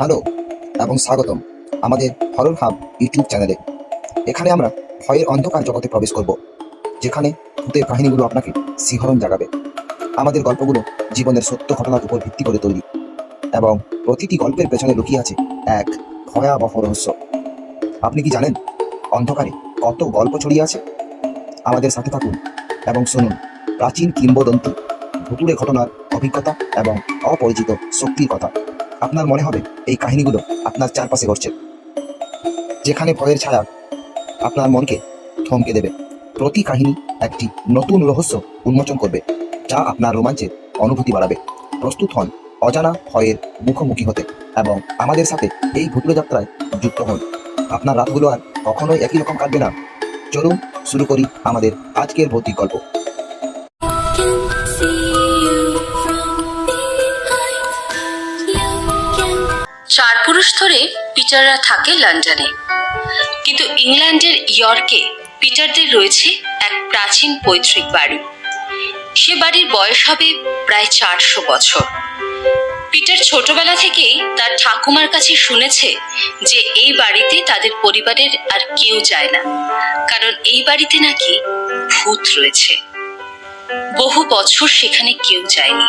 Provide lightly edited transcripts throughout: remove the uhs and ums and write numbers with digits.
Hello এবং স্বাগতম আমাদের হরর হাব ইউটিউব চ্যানেলে। এখানে আমরা ভয়ের অন্ধকার জগতে প্রবেশ করব, যেখানে ভূতের কাহিনীগুলো আপনাকে শিহরণ জাগাবে। আমাদের গল্পগুলো জীবনের সত্য ঘটনার উপর ভিত্তি করে তৈরি, এবং প্রতিটি গল্পের পেছনে লুকিয়ে আছে এক ভয়াবহ রহস্য। আপনি কি জানেন অন্ধকারে কত গল্প ছড়িয়ে আছে? আমাদের সাথে থাকুন এবং শুনুন প্রাচীন কিংবদন্তি, ভুতুড়ে ঘটনার অভিজ্ঞতা এবং অপরিচিত শক্তির কথা। আপনার মনে হবে এই কাহিনীগুলো আপনার চারপাশে ঘটছে, যেখানে ভয়ের ছায়া আপনার মনকে থমকে দেবে। প্রতি কাহিনী একটি নতুন রহস্য উন্মোচন করবে, যা আপনার রোমাঞ্চের অনুভূতি বাড়াবে। প্রস্তুত হন অজানা ভয়ের মুখোমুখি হতে এবং আমাদের সাথে এই ভুতুড়ে যাত্রায় যুক্ত হন। আপনার রাতগুলো আর কখনোই একই রকম কাটবে না। চলুন শুরু করি আমাদের আজকের ভৌতিক গল্প। চার পুরুষ ধরে পিটাররা থাকে লন্ডনে, কিন্তু ইংল্যান্ডের ইয়র্কে পিটারদের রয়েছে এক প্রাচীন পৈতৃক বাড়ি। সে বাড়ির বয়স হবে প্রায় 400 বছর। পিটার ছোটবেলা থেকেই তার ঠাকুমার কাছে শুনেছে যে এই বাড়িতে তাদের পরিবারের আর কেউ যায় না, কারণ এই বাড়িতে নাকি ভূত রয়েছে। বহু বছর সেখানে কেউ যায়নি।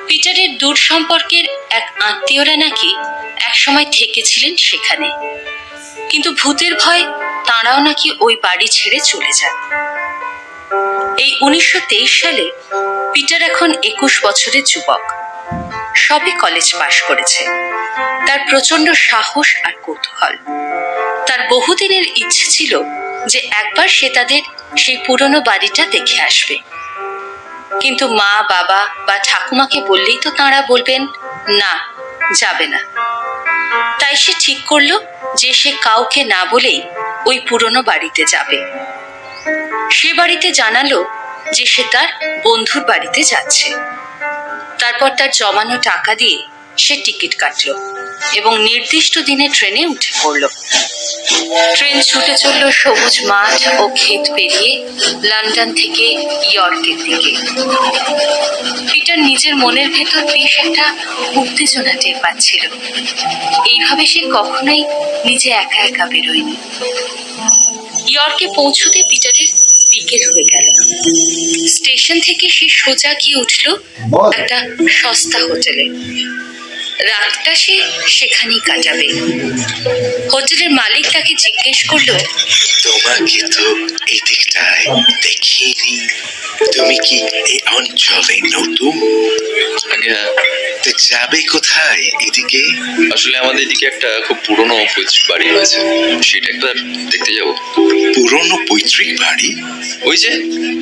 পিটারের দূর সম্পর্কের এক আত্মীয়রা নাকি একসময় থেকেছিলেন সেখানে, কিন্তু ভূতের ভয় তাঁরাও নাকি ওই বাড়ি ছেড়ে চলে যান। এই 1923 সালে পিটার এখন 21 বছরের যুবক, সবে কলেজ পাশ করেছে। তার প্রচন্ড সাহস আর কৌতূহল। তার বহুদিনের ইচ্ছে ছিল যে একবার সে তাদের সেই পুরনো বাড়িটা দেখে আসবে, কিন্তু মা বাবা বা ঠাকুমাকে বললেই তো তাঁরা বলবেন না, যাবে না। তাই সে ঠিক করলো যে সে কাউকে না বলেই ওই পুরনো বাড়িতে যাবে। সে বাড়িতে জানালো যে সে তার বন্ধুর বাড়িতে যাচ্ছে। তারপর তার জমানো টাকা দিয়ে সে টিকিট কাটলো এবং নির্দিষ্ট দিনে ট্রেনে উঠে পড়ল। ট্রেন ছুটে চলল সবুজ মাঠ ও ক্ষেত পেরিয়ে লন্ডন থেকে ইয়র্কের দিকে। পিটার নিজের মনের ভেতর বেশ একটা উত্তেজনা টের পাচ্ছিল। এইভাবে সে কখনোই নিজে একা একা বেরোয়নি। ইয়র্কে পৌঁছতে পিটারের বিকেল হয়ে গেল। স্টেশন থেকে সে সোজা গিয়ে উঠল একটা সস্তা হোটেলে। রাতটা সে সেখানেই কাটাবে। হোটেলের মালিক তাকে জিজ্ঞেস করলো, তোমাকে তো এই দিকটায় দেখিনি, তুমি কি এই অঞ্চলে নতুন? তো যাবে কোথায় এদিকে? আসলে আমাদের এদিকে একটা খুব পুরনো পৈতৃক বাড়ি রয়েছে, সেটা একবার দেখতে যাব। পুরনো পৈতৃক বাড়ি? ওই যে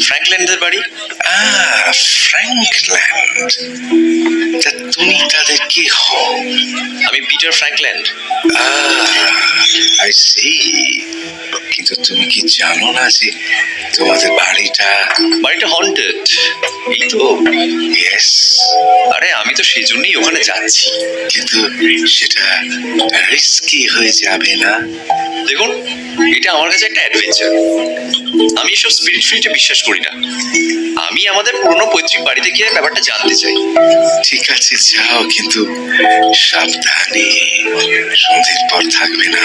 ফ্র্যাঙ্কল্যান্ডের বাড়ি। ফ্র্যাঙ্কল্যান্ড। তা তুমি তাদের কি হও? আমি পিটার ফ্র্যাঙ্কল্যান্ড। I C. কিন্তু তুমি কি জানো না যে তোমাদের বাড়িটা হন্টেড? এই তো। ইয়েস। আরে আমি তো সেই জন্যই ওখানে যাচ্ছি। কিন্তু সেটা রিস্কি হয়ে যাবে না? দেখুন, এটা আমার কাছে একটা অ্যাডভেঞ্চার। আমি এসব স্পিরিট ফিরিটে বিশ্বাস করি না। আমি আমাদের পুরনো পৈতৃক বাড়িতে গিয়ে ব্যাপারটা জানতে চাই। ঠিক আছে, যাও, কিন্তু সাবধানে। সন্ধ্যের পর থাকবে না,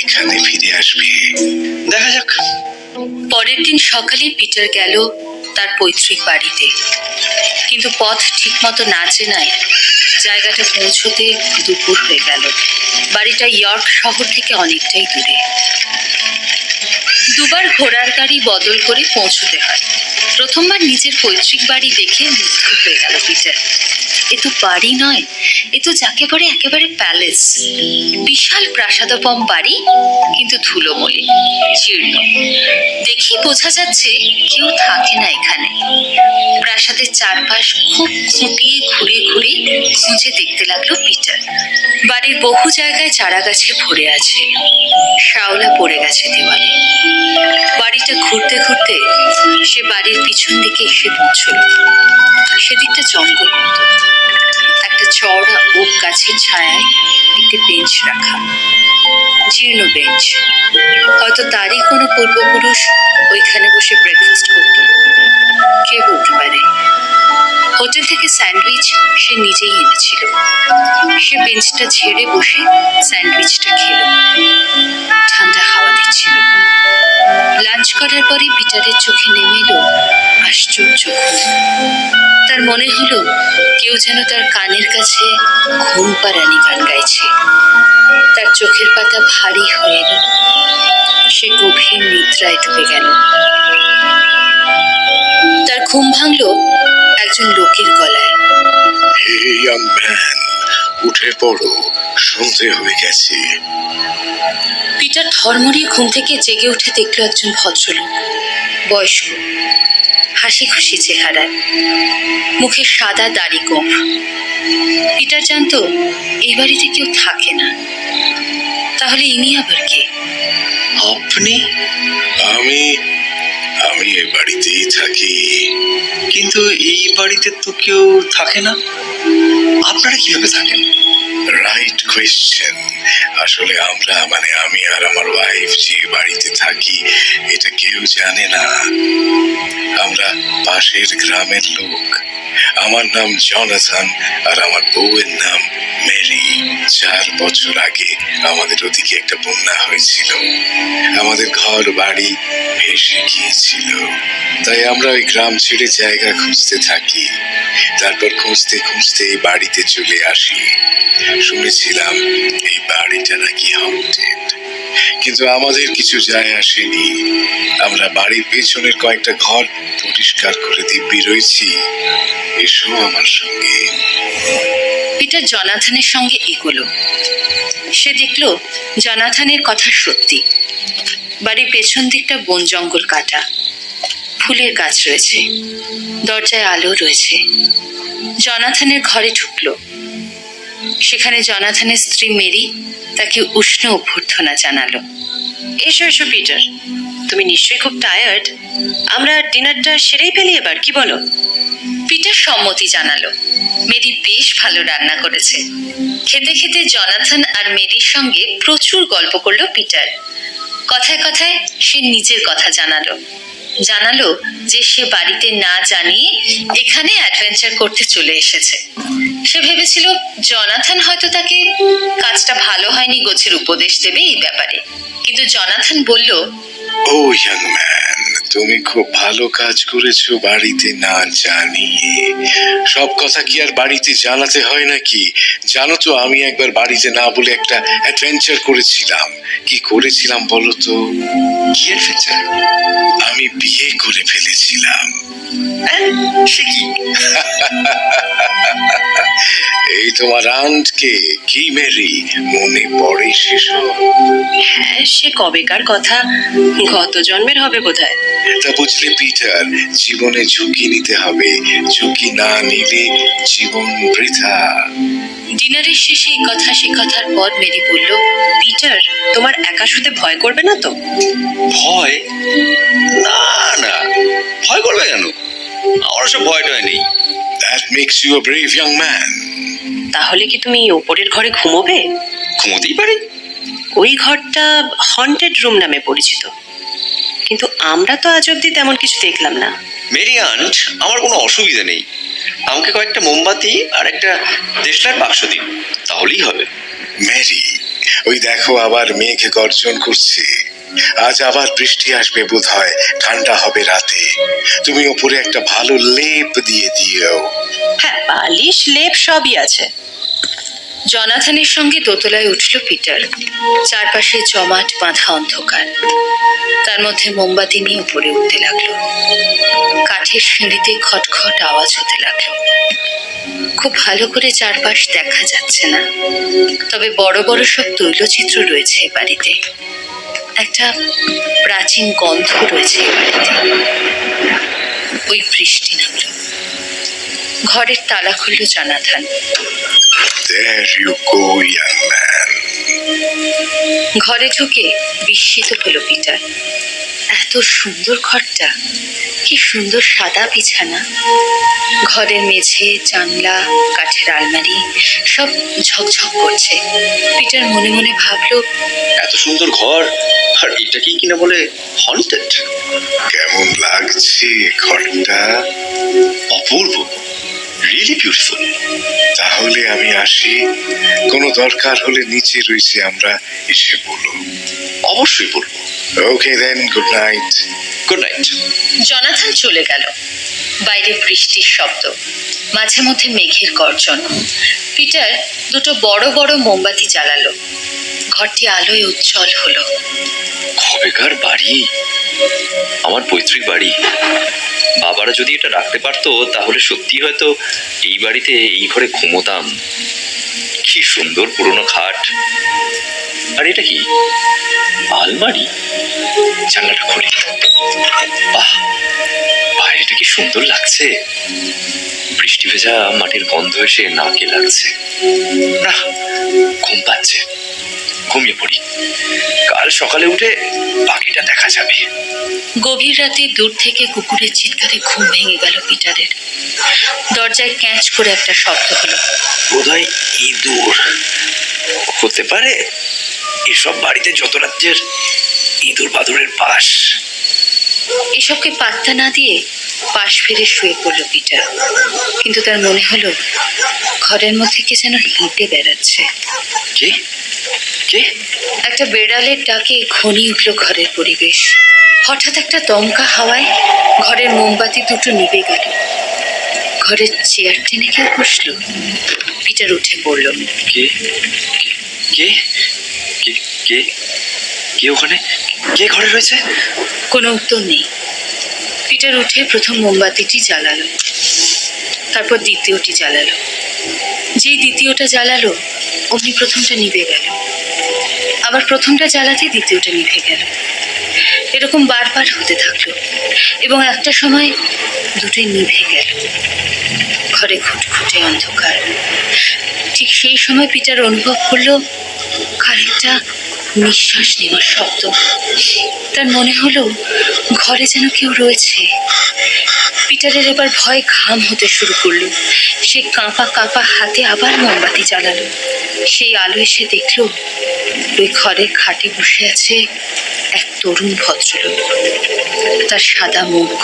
এখানে ফিরে আসবে। দেখা যাক। পরের দিন সকালে পিটার গেল তার পৈতৃক বাড়িতে, কিন্তু পথ ঠিকমতো না চেনায় জায়গাটা পৌঁছতে দুপুর হয়ে গেল। বাড়িটা ইয়র্ক শহর থেকে অনেকটাই দূরে। দুবার ঘোড়ার গাড়ি বদল করে পৌঁছতে হয়। প্রথমবার নিজের পৈতৃক বাড়ি দেখে মুগ্ধ হয়ে গেল পিটার। এ তো বাড়ি নয়, এ তো যাকে বলে একেবারে প্যালেস। বিশাল প্রাসাদোপম বাড়ি, কিন্তু ধুলোমলি, জীর্ণ। দেখি বোঝা যাচ্ছে কেউ থাকে না এখানে। প্রাসাদের চারপাশ খুব খুঁটিয়ে ঘুরে ঘুরে খুঁজে দেখতে লাগলো পিটার। বাড়ির বহু জায়গায় চারা গাছে ভরে আছে, শ্যাওলা পড়ে গেছে দেওয়ালে। বাড়িটা ঘুরতে ঘুরতে সে বাড়ির পিছন দিকে এসে পৌঁছল। সেদিকটা জঙ্গল মতো। একটা চওড়া ওক গাছের ছায়ায় একটি বেঞ্চ রাখা, জীর্ণ বেঞ্চ। হয়তো তারই কোনো পূর্বপুরুষ ওইখানে বসে ব্রেকফাস্ট করত, কে বলতে পারে। হোটেল থেকে স্যান্ডউইচ সে নিজেই এনেছিল। সে বেঞ্চটা ছেড়ে বসে স্যান্ডউইচটা খেল। ঠান্ডা হাওয়া দিচ্ছিল। লাঞ্চ করার পরে পিটারের চোখে নেমে এলো আশ্চর্য ঘুম। তার মনে হলো কেউ যেন তার কানের কাছে ঘুম পাড়ানি গান গাইছে। তার চোখের পাতা ভারী হয়ে এলো। সে গভীর নিদ্রায় ডুবে গেল। তার ঘুম ভাঙল একজন লোকের গলায়। হে ইয়াং ম্যান, উঠে পড়ো, সন্ধে হয়ে গেছে। পিটার ধর্মরিয়ে ঘুম থেকে জেগে উঠে দেখল একজন ভদ্রলোক, বয়স্ক, হাসি খুশি চেহারায়, মুখে সাদা দাড়ি গোঁফ। পিটার জানতো এই বাড়িতে কেউ থাকে না। তাহলে ইনি আবার কে? আপনি? আমি আমি এই বাড়িতেই থাকি। কিন্তু এই বাড়িতে তো কেউ থাকে না, আপনারা কিভাবে থাকেন? Right question. আসলে আমরা মানে আমি আর আমার ওয়াইফ যে বাড়িতে থাকি এটা কেউ জানে না। আমরা পাশের গ্রামের লোক। আমার নাম জনাথন আর আমার বউয়ের নাম মেরি। 4 বছর আগে আমাদের ওদিকে একটা বন্যা হয়েছিল। আমাদের ঘর বাড়ি ভেসে গিয়েছিল। তাই আমরা ওই গ্রাম ছেড়ে জায়গা খুঁজতে থাকি। তারপর খুঁজতে খুঁজতে এই বাড়িতে চলে আসি। শুনেছিলাম এই বাড়িটা নাকি হন্টেড, কিন্তু আমাদের কিছু যায় আসেনি। আমরা বাড়ির পেছনের কয়েকটা ঘর পরিষ্কার করে দিব্যি রয়েছি। এসো আমার সঙ্গে। পিটার জনাথনের সঙ্গে এগোলো। সে দেখল জনাথনের কথা সত্যি। বাড়ির পেছন দিকটা বন জঙ্গল কাটা, ফুলের গাছ রয়েছে, দরজায় আলো রয়েছে। জনাথনের ঘরে ঢুকলো। সেখানে জনাথনের স্ত্রী মেরি তাকে উষ্ণ অভ্যর্থনা জানালো। এসো এসো পিটার, তুমি নিশ্চয়ই খুব টায়ার্ড। আমরা ডিনারটা সেরেই ফেলি এবার, কি বলো? পিটার সম্মতি জানালো। মেরি বেশ ভালো রান্না করেছে। খেতে খেতে জনাথন আর মেরির সঙ্গে প্রচুর গল্প করলো পিটার। কথায় কথায় সে নিজের কথা জানালো যে সে বাড়িতে না জানিয়ে এখানে অ্যাডভেঞ্চার করতে চলে এসেছে। সে ভেবেছিল জনাথন হয়তো তাকে কাজটা ভালো হয়নি গোছের উপদেশ দেবে এই ব্যাপারে, কিন্তু জনাথন বলল, ও ইয়াং ম্যান, তুমি খুব ভালো কাজ করেছো বাড়িতে না জানিয়ে। সব কথা কি আর বাড়িতে জানাতে হয় নাকি? জানো তো আমি একবার বাড়িতে না বলে একটা অ্যাডভেঞ্চার করেছিলাম। কি করেছিলাম বলো তো? কি অ্যাডভেঞ্চার? আমি বিয়ে করে ফেলেছিলাম। সে কি? এই তোমার আন্টকে কি মেরি মনে পড়ে সেসব? হ্যাঁ, সে কবেকার কথা, গত জন্মের হবে বোধহয়। তা বুঝলে পিটার, জীবনে ঝুঁকি নিতে হবে। ঝুঁকি না নিলে জীবন বৃথা। ডিনারের শেষে সে কথার পর মেরি বলল, পিটার, তোমার একা শুতে ভয় করবে না তো? ভয়? না না, ভয় করবে কেন? আমার সব ভয় টয় নেই। That makes you a brave young man. তাহলে কি তুমি ওপরের ঘরে ঘুমোবে? ঘুমোতেই পারি। ওই ঘরটা হন্টেড রুম নামে পরিচিত, কিন্তু আমরা তো আজ অব্দি তেমন কিছু দেখলাম না। মেরি আন্ট, আমার কোনো অসুবিধা নেই। আমাকে কয়েকটা মোমবাতি আর একটা দেশলার বাক্স দিন, তাহলেই হবে। মেরি, ওই দেখো আবার মেঘ গর্জন করছে। আজ আবার বৃষ্টি আসবে বোধহয়। ঠান্ডা হবে রাতে। তুমি ওপরে একটা ভালো লেপ দিয়ে দিও। হ্যাঁ, বালিশ লেপ সবই আছে। জনাথনের সঙ্গে দোতলায় উঠল পিটার। চারপাশে জমাট বাঁধা অন্ধকার। তার মধ্যে মোমবাতি নিয়ে উপরে উঠতে লাগলো। কাঠের সিঁড়িতে খটখট আওয়াজ হতে লাগলো। খুব ভালো করে চারপাশ দেখা যাচ্ছে না, তবে বড় বড় সব তৈলচিত্র রয়েছে এ বাড়িতে। একটা প্রাচীন গন্ধ রয়েছে এ বাড়িতে। ওই বৃষ্টি নামলো। ঘরের তালা খুলল Jonathan. There you go, young man. ঘরে ঢুকে বিস্মিত হলো পিটার। এত সুন্দর ঘরটা, কি সুন্দর সাদা বিছানা। ঘরের মেঝে, জানলা, কাঠের আলমারি সব ঝকঝক করছে। পিটার মনে মনে ভাবলো, এত সুন্দর ঘর, আর এটাকেই কিনা বলে হন্টেড। কেমন লাগছে ঘরটা? অপূর্ব। Really beautiful. তাহলে আমি আসি, কোনো দরকার হলে নিচে রয়েছে, আমরা এসে বলো। অবশ্যই বলবো। Okay then, good night. Good night. Jonathan চলে গেল। বাইরে বৃষ্টির শব্দ, মাঝে মধ্যে মেঘের গর্জন। পিটার দুটো বড় বড় মোমবাতি জ্বালালো। ঘরটি আলোয় উজ্জ্বল হলো। কবেকার বাড়ি, আমার পৈতৃক বাড়ি। বাবারা যদি এটা রাখতে পারতো তাহলে সত্যি হয়তো এই বাড়িতে এই ঘরে ঘুমোতাম। কি সুন্দর পুরনো খাট। আর এটা কি আলমারি? জানলাটা খুলি। বাহ, বাইরেটা কি সুন্দর লাগছে। বৃষ্টি ভেজা মাটির গন্ধ এসে নাকে লাগছে। না, ঘুম পাচ্ছে, ঘুমিয়ে পড়ি। কাল সকালে উঠে বাকিটা দেখা যাবে। গভীর রাতে দূর থেকে কুকুরের চিৎকারে ঘুম ভেঙে গেল পিটারের। দরজায় ক্যাঁচ করে একটা শব্দ হলো। বোধহয় ইঁদুর হতে পারে। এসব বাড়িতে যত রাজ্যের ইঁদুর বাদুরের পাশ। এসবকে পাত্তা না দিয়ে পাশ ফিরে শুয়ে পড়ল পিটার। কিন্তু তার মনে হলো ঘরের মধ্যে কে যেন হেঁটে বেড়াচ্ছে। কে কে? একটা বেড়ালের ডাকে ঘনিয়ে উঠল ঘরের পরিবেশ। হঠাৎ একটা দমকা হাওয়ায় ঘরের মোমবাতি দুটো নিভে গেল। ঘরের চেয়ার টেনে কেউ বসলো। পিটার উঠে পড়ল। কে কে কে কে কে ওখানে? কে ঘরে রয়েছে? কোনো উত্তর নেই। পিটার উঠে প্রথম মোমবাতিটি জ্বালালো, তারপর দ্বিতীয়টি জ্বালালো। যেই দ্বিতীয়টা জ্বালালো অমনি প্রথমটা নিভে গেল। আবার প্রথমটা জ্বালাতে দ্বিতীয়টা নিভে গেল। এরকম বারবার হতে থাকলো এবং একটা সময় দুটোই নিভে গেল। ঘরে ঘুটঘুটে অন্ধকার। ঠিক সেই সময় পিটার অনুভব করলো কার একটা নিঃশ্বাস নেওয়ার শব্দ। তার মনে হলো ঘরে যেন কেউ রয়েছে। পিটারের এবার ভয় ঘাম হতে শুরু করলো। সে কাঁপা কাঁপা হাতে আবার মোমবাতি জ্বালালো। সেই আলো এসে দেখলো ওই ঘরের খাটে বসে আছে এক তরুণ ভদ্রলোক। তার সাদা মুখ।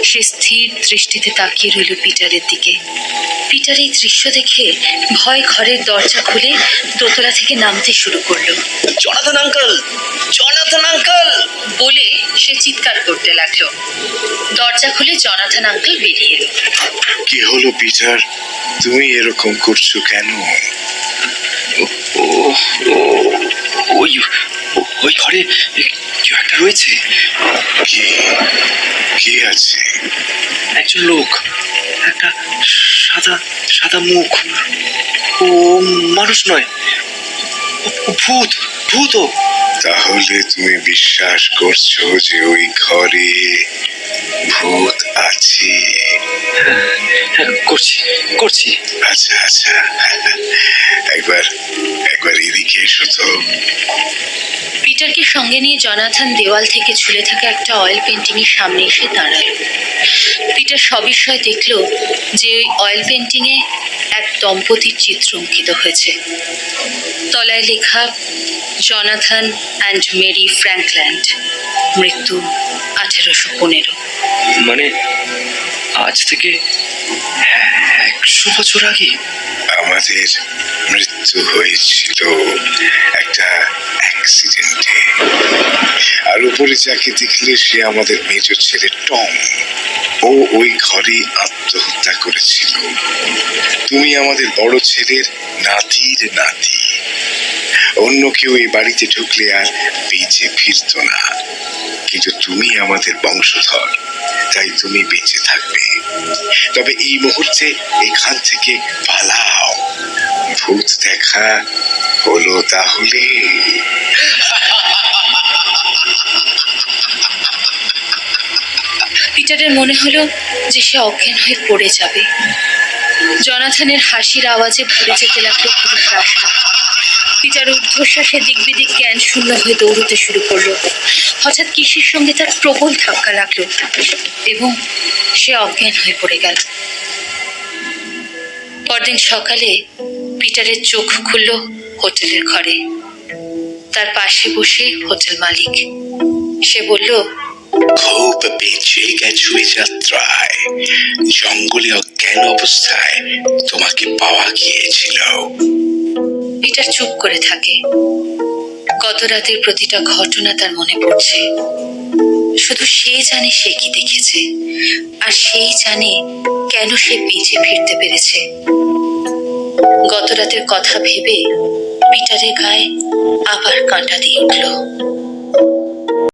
সে স্থির দৃষ্টিতে তাকিয়ে রইল পিটারের দিকে। পিটার এই দৃশ্য দেখে ভয় ঘরের দরজা খুলে দোতলা থেকে নামতে শুরু করলো। জনাথন আঙ্কেল, জনাথন আঙ্কেল বলে সে চিৎকার করতে লাগলো। দরজা খুলে জনাথন আঙ্কেল বেরিয়ে এলো। কি হলো পিটার, তুমি এরকম করছো কেন? ও ও ওই ওই ঘরে কেউ একটা রয়েছে। কে কে আছে? একজন লোক, একটা সাদা সাদা মুখ। ও মানুষ নয়, ও ভূত। ভূত। তাহলে তুমি বিশ্বাস করছো যে ওই ঘরে ভূত আছে? হ্যাঁ, করছি করছি। আচ্ছা আচ্ছা, একবার একবার এদিকে এসো তো। পিটারকে সঙ্গে নিয়ে জনাথন দেওয়াল থেকে ঝুলে থাকা একটা অয়েল পেন্টিং এর সামনে এসে দাঁড়ালো। পিটার সবিস্ময়ে দেখলো যে ওই অয়েল পেন্টিং এ এক দম্পতির চিত্র অঙ্কিত হয়েছে। তলায় লেখা জনাথন অ্যান্ড মেরি ফ্র্যাঙ্কল্যান্ড, মৃত্যু 1815। মানে আজ থেকে 100 বছর আগে আমাদের মৃত্যু হয়েছিল একটা অ্যাক্সিডেন্টে। আর উপরে যাকে দেখলে সে আমাদের মেজ ছেলে টম। ও ওই ঘরে আত্মহত্যা করেছিল। তুমি আমাদের বড় ছেলের নাতির নাতি। অন্য কেউ এই বাড়িতে ঢুকলে আর বেঁচে ফিরতো না, কিন্তু তুমি আমাদের বংশধর, তাই তুমি বেঁচে থাকবে। তবে এই মুহূর্তে এখান থেকে পালাও। ভূত দেখা হলো তাহলে। পিটারের মনে হলো যে সে অজ্ঞান হয়ে পড়ে যাবে। জনাথনের হাসির আওয়াজে ভরে যেতে লাগলো পুরো রাস্তা। পিটার ঊর্ধ্বশ্বাসে দিকবিদিক জ্ঞান শূন্য হয়ে দৌড়তে শুরু করলো। হঠাৎ কিসের সঙ্গে তার প্রবল ধাক্কা লাগলো এবং সে অজ্ঞান হয়ে পড়ে গেল। পরদিন সকালে পিটারের চোখ খুলল হোটেলের ঘরে। তার পাশে বসে হোটেল মালিক। সে বলল, খুব বেঁচে গেছো এই যাত্রায়। জঙ্গলে অজ্ঞান অজ্ঞান অবস্থায় তোমাকে পাওয়া গিয়েছিল। পিটার চুপ করে থাকে। গত রাতের প্রতিটা ঘটনা তার মনে পড়ছে। শুধু সে জানে সে কি দেখেছে, আর সেই জানে কেন সে বেঁচে ফিরতে পেরেছে। গত রাতের কথা ভেবে পিটারের গায়ে আবার কাঁটা দিয়ে উঠল।